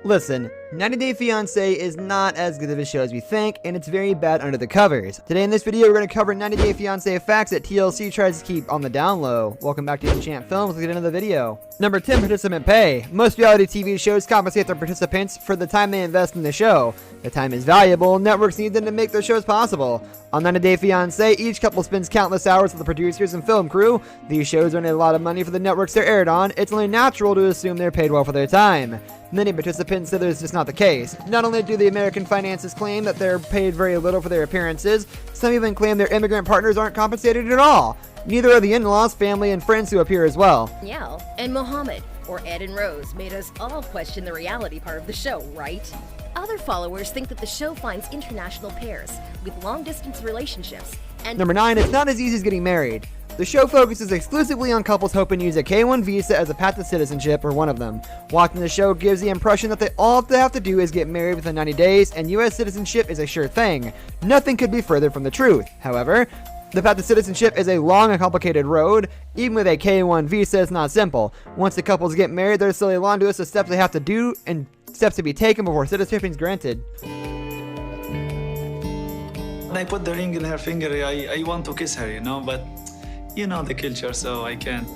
Listen, 90 Day Fiance is not as good of a show as we think, and it's very bad under the covers. Today in this video, we're going to cover 90 Day Fiance facts that TLC tries to keep on the down low. Welcome back to Enchant Films. Let's get into the video. Number 10, participant pay. Most reality TV shows compensate their participants for the time they invest in the show. The time is valuable. Networks need them to make their shows possible. On 90 Day Fiance, each couple spends countless hours with the producers and film crew. These shows earn a lot of money for the networks they're aired on. It's only natural to assume they're paid well for their time. Many participants say that is just not the case. Not only do the American finances claim that they're paid very little for their appearances, some even claim their immigrant partners aren't compensated at all. Neither are the in-laws, family, and friends who appear as well. Yeah, and Mohammed, or Ed and Rose, made us all question the reality part of the show, right? Other followers think that the show finds international pairs with long-distance relationships and— Number 9, it's not as easy as getting married. The show focuses exclusively on couples hoping to use a K-1 visa as a path to citizenship, or one of them. Watching the show gives the impression that all they have to do is get married within 90 days, and U.S. citizenship is a sure thing. Nothing could be further from the truth. However, the path to citizenship is a long and complicated road. Even with a K-1 visa, it's not simple. Once the couples get married, there's still a long list of steps they have to do and steps to be taken before citizenship is granted. When I put the ring in her finger, I want to kiss her, but you know the culture, so I can't.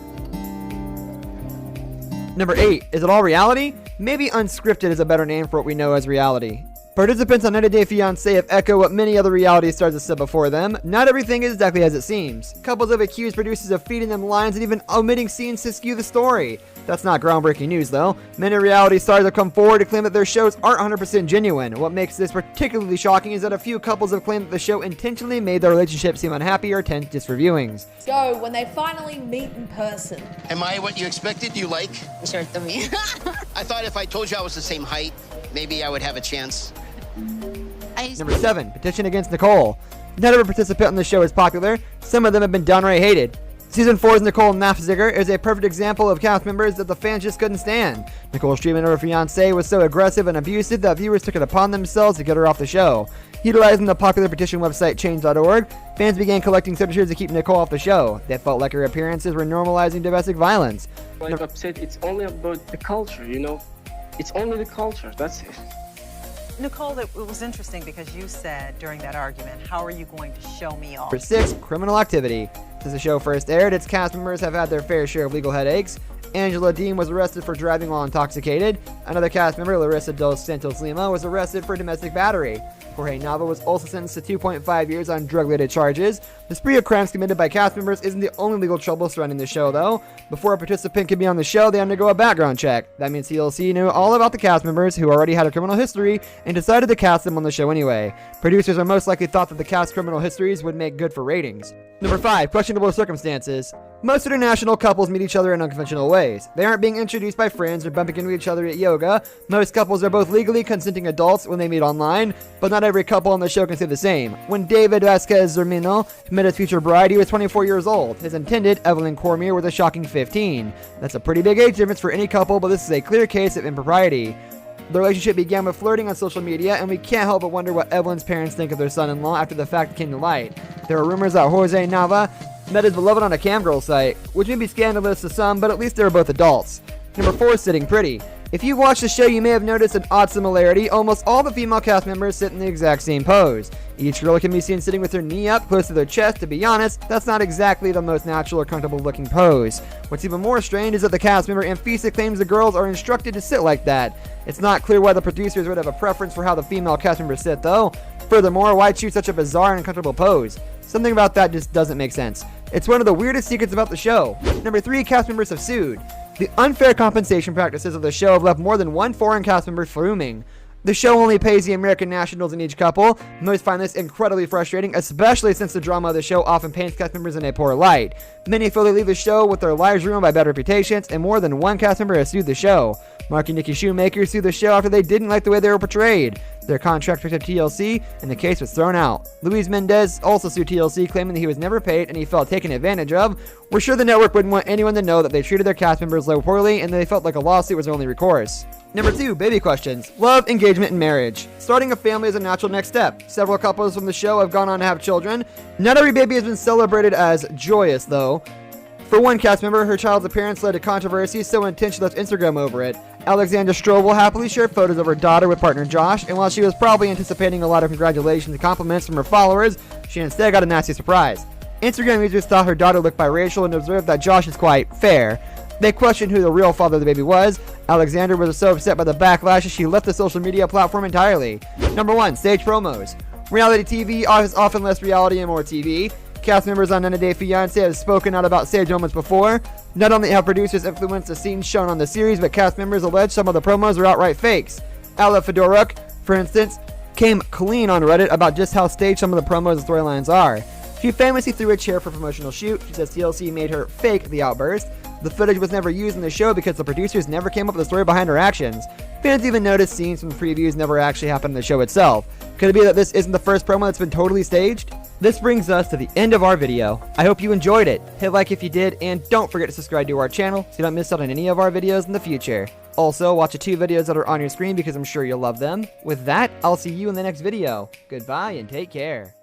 Number 8, is it all reality? Maybe unscripted is a better name for what we know as reality. Participants on 90 Day Fiance have echoed what many other reality stars have said before them. Not everything is exactly as it seems. Couples have accused producers of feeding them lines and even omitting scenes to skew the story. That's not groundbreaking news though. Many reality stars have come forward to claim that their shows aren't 100% genuine. What makes this particularly shocking is that a few couples have claimed that the show intentionally made their relationship seem unhappy or tense just for viewings. So, when they finally meet in person. Am I what you expected? You like? Sure to me. I thought if I told you I was the same height, maybe I would have a chance. Number 7, petition against Nicole. Not every participant on the show is popular. Some of them have been downright hated. Season 4's Nicole Nafziger is a perfect example of cast members that the fans just couldn't stand. Nicole's treatment of her fiancé was so aggressive and abusive that viewers took it upon themselves to get her off the show. Utilizing the popular petition website change.org, fans began collecting signatures to keep Nicole off the show. They felt like her appearances were normalizing domestic violence. I'm upset. It's only about the culture, It's only the culture, that's it. Nicole, it was interesting because you said during that argument, how are you going to show me off? Number 6, criminal activity. Since the show first aired, its cast members have had their fair share of legal headaches. Angela Dean was arrested for driving while intoxicated. Another cast member, Larissa Dos Santos Lima, was arrested for domestic battery. Jorge Nava was also sentenced to 2.5 years on drug-related charges. The spree of crimes committed by cast members isn't the only legal trouble surrounding the show, though. Before a participant can be on the show, they undergo a background check. That means TLC knew all about the cast members who already had a criminal history and decided to cast them on the show anyway. Producers are most likely thought that the cast criminal histories would make good for ratings. Number 5, questionable circumstances. Most international couples meet each other in unconventional ways. They aren't being introduced by friends or bumping into each other at yoga. Most couples are both legally consenting adults when they meet online, but not every couple on the show can say the same. When David Vasquez Zermino met his future bride, he was 24 years old. His intended, Evelyn Cormier, was a shocking 15. That's a pretty big age difference for any couple, but this is a clear case of impropriety. The relationship began with flirting on social media, and we can't help but wonder what Evelyn's parents think of their son-in-law after the fact came to light. There are rumors that Jorge Nava met his beloved on a camgirl site, which may be scandalous to some, but at least they were both adults. Number 4, sitting pretty. If you've watched the show, you may have noticed an odd similarity. Almost all the female cast members sit in the exact same pose. Each girl can be seen sitting with her knee up, close to their chest. To be honest, that's not exactly the most natural or comfortable looking pose. What's even more strange is that the cast member Anfisa claims the girls are instructed to sit like that. It's not clear why the producers would have a preference for how the female cast members sit, though. Furthermore, why choose such a bizarre and uncomfortable pose? Something about that just doesn't make sense. It's one of the weirdest secrets about the show. Number 3, cast members have sued. The unfair compensation practices of the show have left more than one foreign cast member fuming. The show only pays the American nationals in each couple. Most find this incredibly frustrating, especially since the drama of the show often paints cast members in a poor light. Many feel they leave the show with their lives ruined by bad reputations, and more than one cast member has sued the show. Mark and Nikki Shoemaker sued the show after they didn't like the way they were portrayed. Their contract picked up TLC, and the case was thrown out. Luis Mendez also sued TLC, claiming that he was never paid and he felt taken advantage of. We're sure the network wouldn't want anyone to know that they treated their cast members so poorly, and they felt like a lawsuit was their only recourse. Number 2, baby questions. Love, engagement, and marriage. Starting a family is a natural next step. Several couples from the show have gone on to have children. Not every baby has been celebrated as joyous, though. For one cast member, her child's appearance led to controversy so intense she left Instagram over it. Alexandra Strobel happily shared photos of her daughter with partner Josh, and while she was probably anticipating a lot of congratulations and compliments from her followers, she instead got a nasty surprise. Instagram users thought her daughter looked biracial and observed that Josh is quite fair. They questioned who the real father of the baby was. Alexandra was so upset by the backlash that she left the social media platform entirely. Number 1. Stage promos. Reality TV is often less reality and more TV. Cast members on 90 Day Fiance have spoken out about stage moments before. Not only have producers influenced the scenes shown on the series, but cast members allege some of the promos are outright fakes. Ala Fedoruk, for instance, came clean on Reddit about just how staged some of the promos and storylines are. She famously threw a chair for a promotional shoot. She says TLC made her fake the outburst. The footage was never used in the show because the producers never came up with a story behind her actions. Fans even noticed scenes from the previews never actually happened in the show itself. Could it be that this isn't the first promo that's been totally staged? This brings us to the end of our video. I hope you enjoyed it. Hit like if you did, and don't forget to subscribe to our channel so you don't miss out on any of our videos in the future. Also, watch the 2 videos that are on your screen because I'm sure you'll love them. With that, I'll see you in the next video. Goodbye and take care.